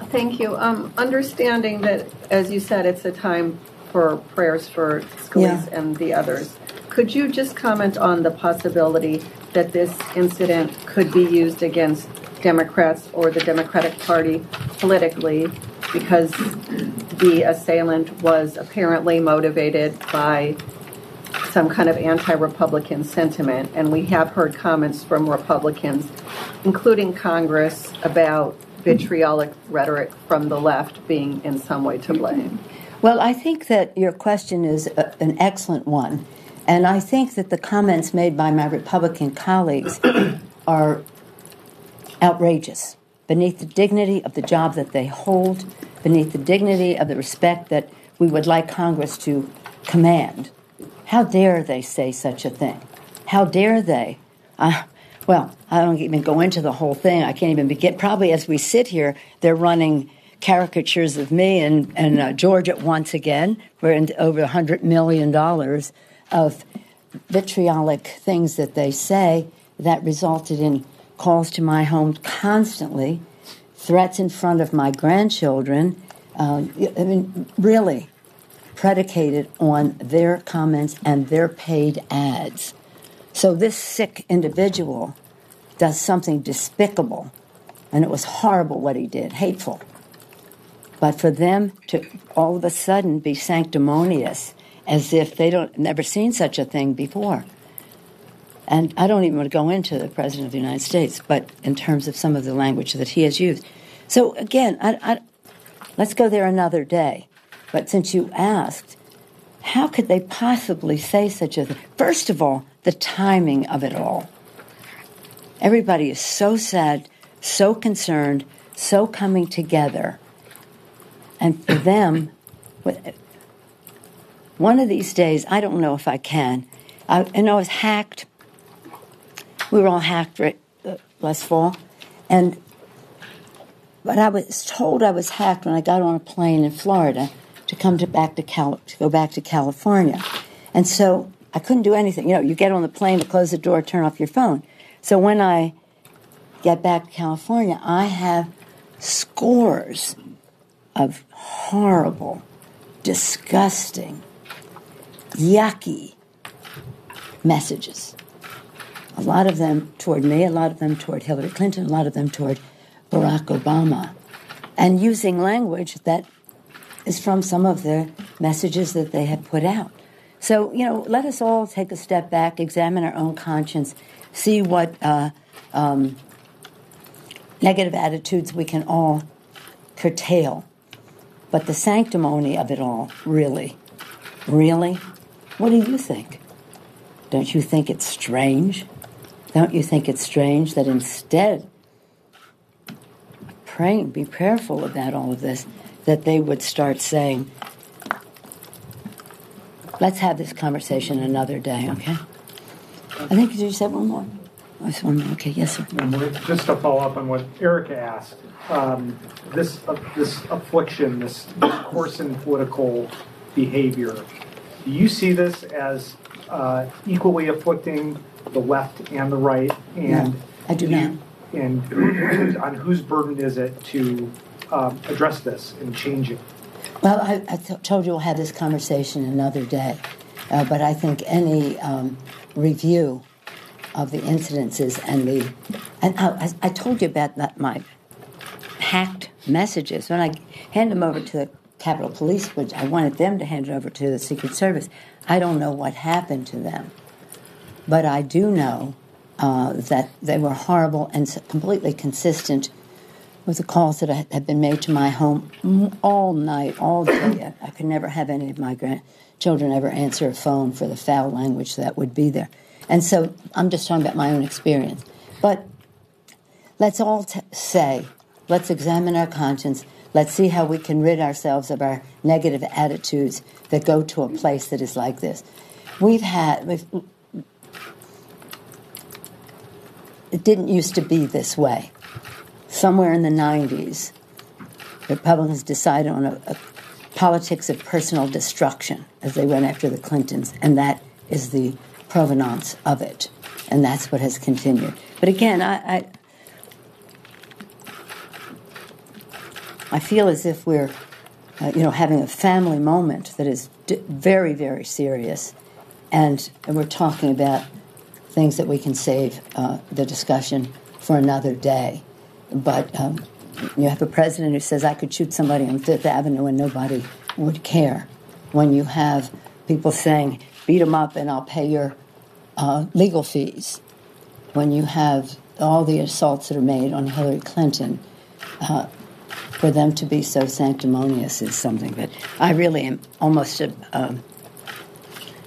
Thank you. Understanding that, as you said, it's a time for prayers for Scalise and the others. Could you just comment on the possibility that this incident could be used against Democrats or the Democratic Party politically, because the assailant was apparently motivated by some kind of anti-Republican sentiment, and we have heard comments from Republicans, including Congress, about vitriolic rhetoric from the left being in some way to blame? Well, I think that your question is an excellent one, and I think that the comments made by my Republican colleagues are outrageous, beneath the dignity of the job that they hold, beneath the dignity of the respect that we would like Congress to command. How dare they say such a thing? How dare they? Well, I don't even go into the whole thing. I can't even begin. Probably as we sit here, they're running caricatures of me and Georgia once again. We're in over $100 million of vitriolic things that they say that resulted in calls to my home constantly, threats in front of my grandchildren. I mean, really predicated on their comments and their paid ads. So this sick individual does something despicable, and it was horrible what he did, hateful. But for them to all of a sudden be sanctimonious, as if they never seen such a thing before. And I don't even want to go into the President of the United States, but in terms of some of the language that he has used. So again, let's go there another day. But since you asked, how could they possibly say such a thing? First of all, the timing of it all. Everybody is so sad, so concerned, so coming together. And for them, one of these days, I don't know if I can. I was hacked. We were all hacked last fall. But I was told I was hacked when I got on a plane in Florida to go back to California. And so I couldn't do anything. You know, you get on the plane to close the door, turn off your phone. So when I get back to California, I have scores of horrible, disgusting, yucky messages. A lot of them toward me, a lot of them toward Hillary Clinton, a lot of them toward Barack Obama, and using language that is from some of the messages that they have put out. So, you know, let us all take a step back, examine our own conscience, see what negative attitudes we can all curtail. But the sanctimony of it all, really? What do you think? Don't you think it's strange? Don't you think it's strange that instead be prayerful about all of this, that they would start saying, let's have this conversation another day, okay? I think you said one more. Okay, yes, sir. Just to follow up on what Erica asked, this affliction, this coarsened political behavior, do you see this as equally afflicting the left and the right? And no, I do not. And on whose burden is it to address this and change it? Well, I told you we'll have this conversation another day, but I think any review of the incidences and I told you about my hacked messages. When I hand them over to the Capitol Police, which I wanted them to hand it over to the Secret Service, I don't know what happened to them, but I do know that they were horrible and completely consistent with the calls that had been made to my home all night, all day. I could never have any of my grandchildren ever answer a phone for the foul language that would be there. And so I'm just talking about my own experience. But let's all say, let's examine our conscience. Let's see how we can rid ourselves of our negative attitudes that go to a place that is like this. It didn't used to be this way. Somewhere in the 90s, Republicans decided on a politics of personal destruction as they went after the Clintons, and that is the provenance of it, and that's what has continued. But again, I feel as if we're, having a family moment that is very, very serious, and we're talking about things that we can save the discussion for another day. But you have a president who says, I could shoot somebody on Fifth Avenue and nobody would care. When you have people saying, beat them up and I'll pay your legal fees. When you have all the assaults that are made on Hillary Clinton, for them to be so sanctimonious is something that I really am almost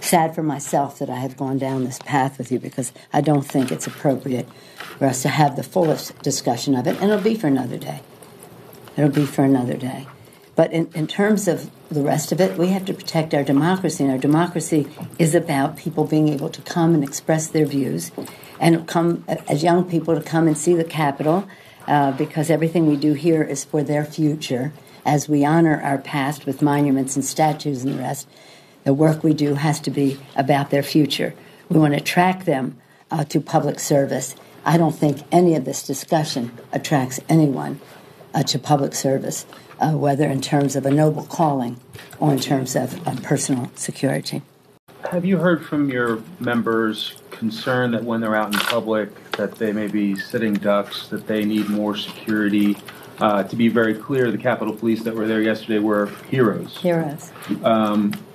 sad for myself that I have gone down this path with you, because I don't think it's appropriate for us to have the fullest discussion of it, and it'll be for another day. It'll be for another day. But in terms of the rest of it, we have to protect our democracy, and our democracy is about people being able to come and express their views, and come as young people to come and see the Capitol, because everything we do here is for their future. As we honor our past with monuments and statues and the rest, the work we do has to be about their future. We want to attract them to public service. I don't think any of this discussion attracts anyone to public service, whether in terms of a noble calling or in terms of personal security. Have you heard from your members concern that when they're out in public that they may be sitting ducks, that they need more security? To be very clear, the Capitol Police that were there yesterday were heroes. Heroes.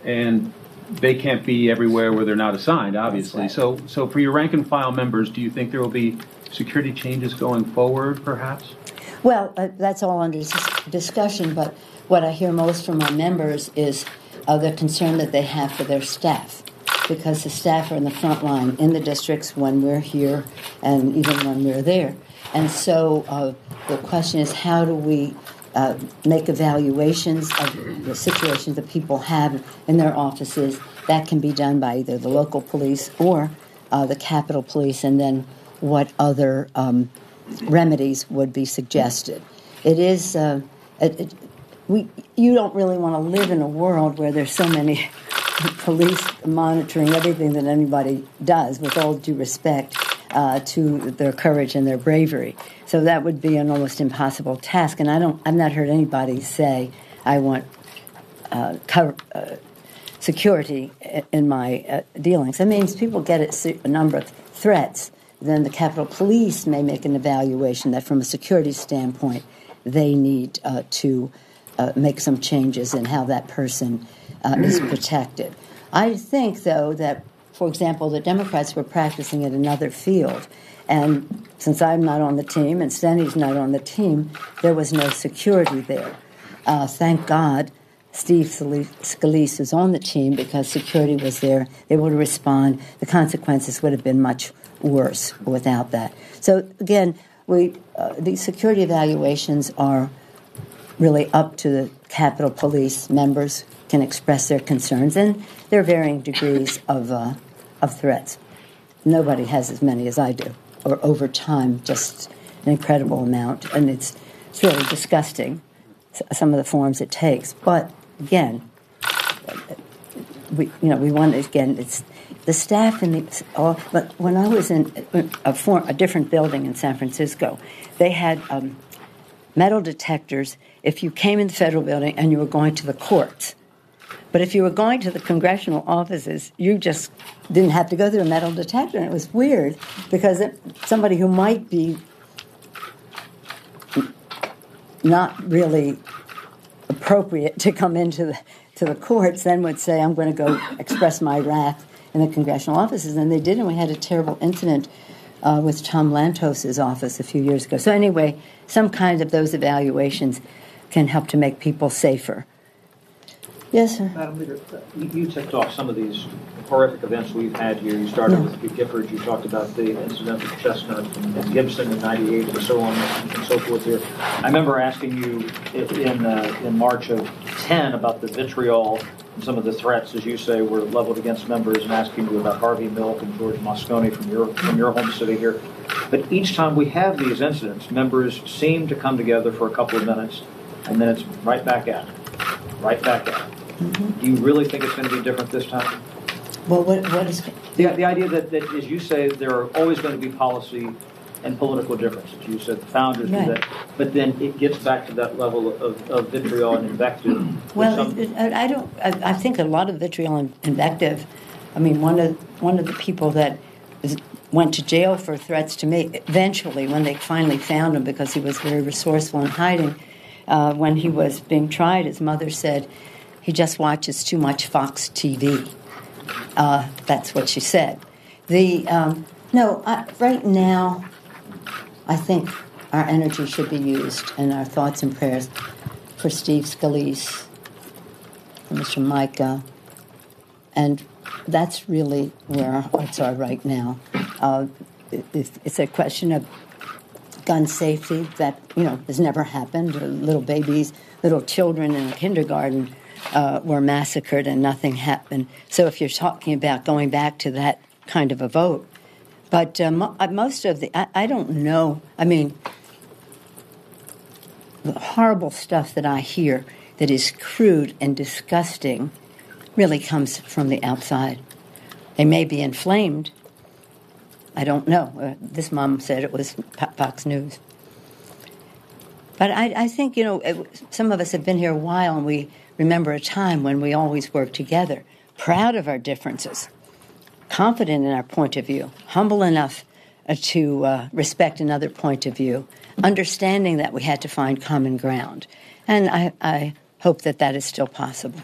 And they can't be everywhere where they're not assigned, obviously. Right. So for your rank and file members, do you think there will be security changes going forward, perhaps? Well, that's all under discussion, but what I hear most from my members is the concern that they have for their staff, because the staff are in the front line in the districts when we're here and even when we're there. And so the question is, how do we make evaluations of the situations that people have in their offices? That can be done by either the local police or the Capitol Police, and then what other remedies would be suggested. It is you don't really want to live in a world where there's so many police monitoring everything that anybody does, with all due respect to their courage and their bravery. So that would be an almost impossible task. And I've not heard anybody say, I want security in my dealings. That means people get a number of threats. Then the Capitol Police may make an evaluation that from a security standpoint, they need to make some changes in how that person is protected. I think, though, that, for example, the Democrats were practicing in another field, and since I'm not on the team and Steni's not on the team, there was no security there. Thank God Steve Scalise is on the team, because security was there, able to respond. The consequences would have been much worse without that. So, again, these security evaluations are really up to the Capitol Police. Members can express their concerns, and there are varying degrees of threats. Nobody has as many as I do, or over time, just an incredible amount, and it's really disgusting, some of the forms it takes. But again, we want, again, it's the staff and but when I was in a different building in San Francisco, they had metal detectors if you came in the federal building and you were going to the courts. But if you were going to the congressional offices, you just didn't have to go through a metal detector. And it was weird, because somebody who might be not really appropriate to come into the courts then would say, I'm going to go express my wrath in the congressional offices. And they did, and we had a terrible incident with Tom Lantos's office a few years ago. So anyway, some kind of those evaluations can help to make people safer. Yes, sir. Madam Leader, you ticked off some of these horrific events we've had here. You started with Gifford. You talked about the incident with Chestnut and Gibson in '98 and so on and so forth here. I remember asking you in March of 10 about the vitriol and some of the threats, as you say, were leveled against members, and asking you about Harvey Milk and George Moscone from your home city here. But each time we have these incidents, members seem to come together for a couple of minutes, and then it's right back at it. Right back at it. Mm-hmm. Do you really think it's going to be different this time? Well, what is the idea that, as you say, there are always going to be policy and political differences. You said the founders Right. do that, but then it gets back to that level of vitriol and invective. Well, I think a lot of vitriol and invective. I mean, one of the people that went to jail for threats to me, eventually, when they finally found him because he was very resourceful in hiding, when he was being tried, his mother said, he just watches too much Fox TV. That's what she said. Right now, I think our energy should be used and our thoughts and prayers for Steve Scalise, for Mr. Micah, and that's really where our hearts are right now. It's a question of gun safety that, has never happened. Little babies, little children in kindergarten were massacred and nothing happened. So if you're talking about going back to that kind of a vote, but most of I don't know. I mean, the horrible stuff that I hear that is crude and disgusting really comes from the outside. They may be inflamed. I don't know. This mom said it was Fox News. But I think, some of us have been here a while, and we remember a time when we always worked together, proud of our differences, confident in our point of view, humble enough to respect another point of view, understanding that we had to find common ground. And I hope that is still possible.